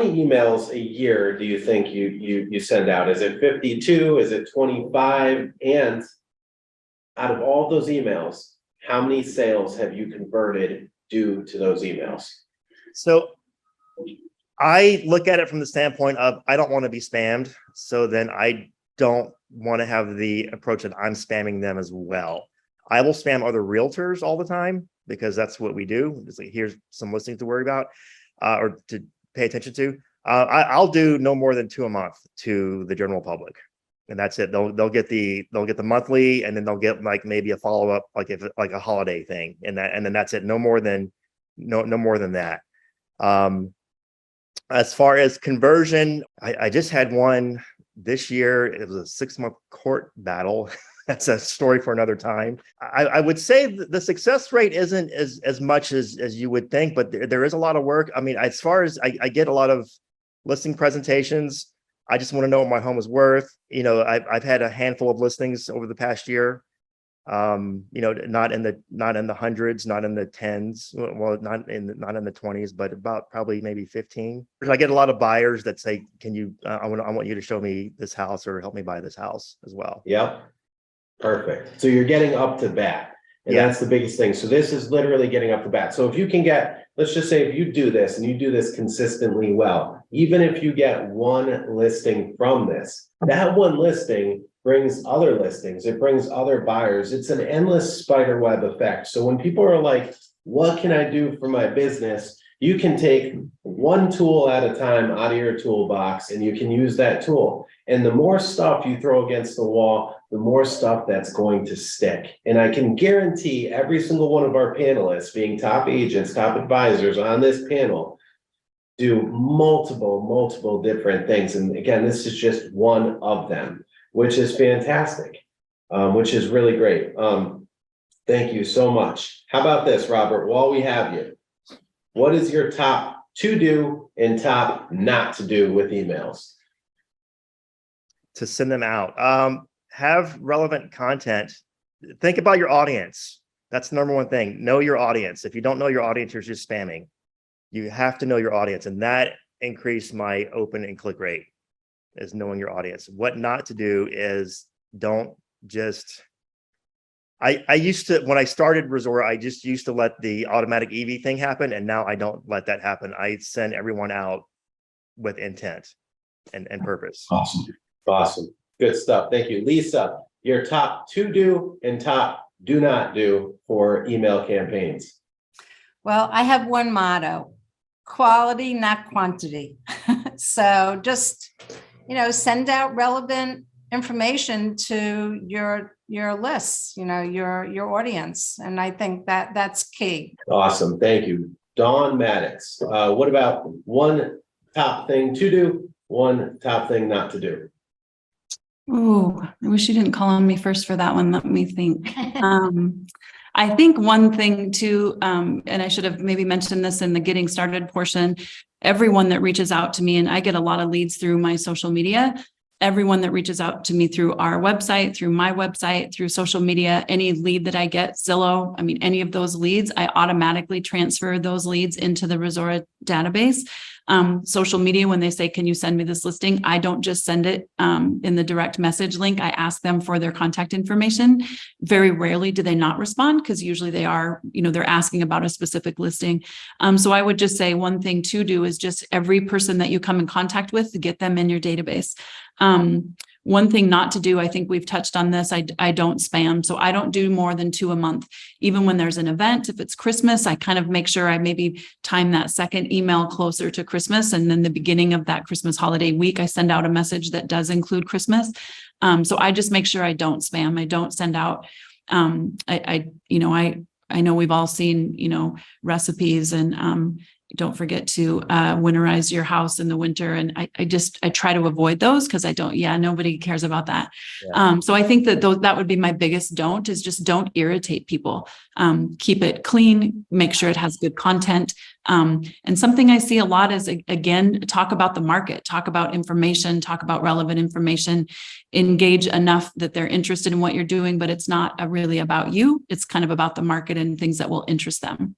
many emails a year do you think you send out? Is it 52? Is it 25? And out of all those emails, how many sales have you converted due to those emails? So I look at it from the standpoint of I don't want to be spammed. So then I don't want to have the approach that I'm spamming them as well. I will spam other realtors all the time because that's what we do. It's like, here's some listings to worry about or to pay attention to. I'll do no more than 2 a month to the general public, and that's it. They'll get the monthly, and then they'll get like maybe a follow up, like if like a holiday thing, and then that's it. No more than that. As far as conversion, I just had one this year. It was a 6-month court battle. That's a story for another time. I would say the success rate isn't as much as you would think, but there is a lot of work. I mean, as far as I get a lot of listing presentations, I just want to know what my home is worth. You know, I've had a handful of listings over the past year. You know, not in the hundreds, not in the tens, well, not in the 20s, but about probably maybe 15. I get a lot of buyers that say, "Can you? I want you to show me this house or help me buy this house as well." Yep. Perfect. So you're getting up to bat, and that's the biggest thing. So this is literally getting up to bat. So if you can get, let's just say if you do this and you do this consistently well, even if you get one listing from this, that one listing brings other listings, it brings other buyers. It's an endless spider web effect. So when people are like, what can I do for my business? You can take one tool at a time out of your toolbox and you can use that tool. And the more stuff you throw against the wall, the more stuff that's going to stick. And I can guarantee every single one of our panelists, being top agents, top advisors on this panel, do multiple different things. And again, this is just one of them, which is fantastic, which is really great. Thank you so much. How about this, Robert, while we have you, what is your top to do and top not to do with emails? To send them out. Have relevant content. Think about your audience. That's the number one thing. Know your audience. If you don't know your audience, you're just spamming. You have to know your audience, and that increased my open and click rate, is knowing your audience. What not to do is don't just, I used to, when I started Resort, I just used to let the automatic EV thing happen, and now I don't let that happen. I send everyone out with intent and purpose. Awesome. Good stuff. Thank you. Lisa, your top to do and top do not do for email campaigns. Well, I have one motto: quality, not quantity. So just, send out relevant information to your lists, your audience. And I think that's key. Awesome. Thank you. Dawn Maddox, what about one top thing to do, one top thing not to do? Oh, I wish you didn't call on me first for that one. Let me think. I think one thing too, and I should have maybe mentioned this in the getting started portion, everyone that reaches out to me, and I get a lot of leads through my social media, everyone that reaches out to me through our website, through my website, through social media, any lead that I get, Zillow, any of those leads, I automatically transfer those leads into the Resora database. Social media, when they say, can you send me this listing? I don't just send it in the direct message link. I ask them for their contact information. Very rarely do they not respond, because usually they are, they're asking about a specific listing. So I would just say one thing to do is just every person that you come in contact with, get them in your database. One thing not to do, I think we've touched on this, I don't spam. So I don't do more than 2 a month. Even when there's an event, if it's Christmas, I kind of make sure I maybe time that second email closer to Christmas. And then the beginning of that Christmas holiday week, I send out a message that does include Christmas. So I just make sure I don't spam. I don't send out, I know we've all seen, recipes, and don't forget to winterize your house in the winter. And I try to avoid those, because nobody cares about that. Yeah. So I think that that would be my biggest don't, is just don't irritate people. Keep it clean, make sure it has good content. And something I see a lot is, again, talk about the market, talk about information, talk about relevant information, engage enough that they're interested in what you're doing, but it's not really about you. It's kind of about the market and things that will interest them.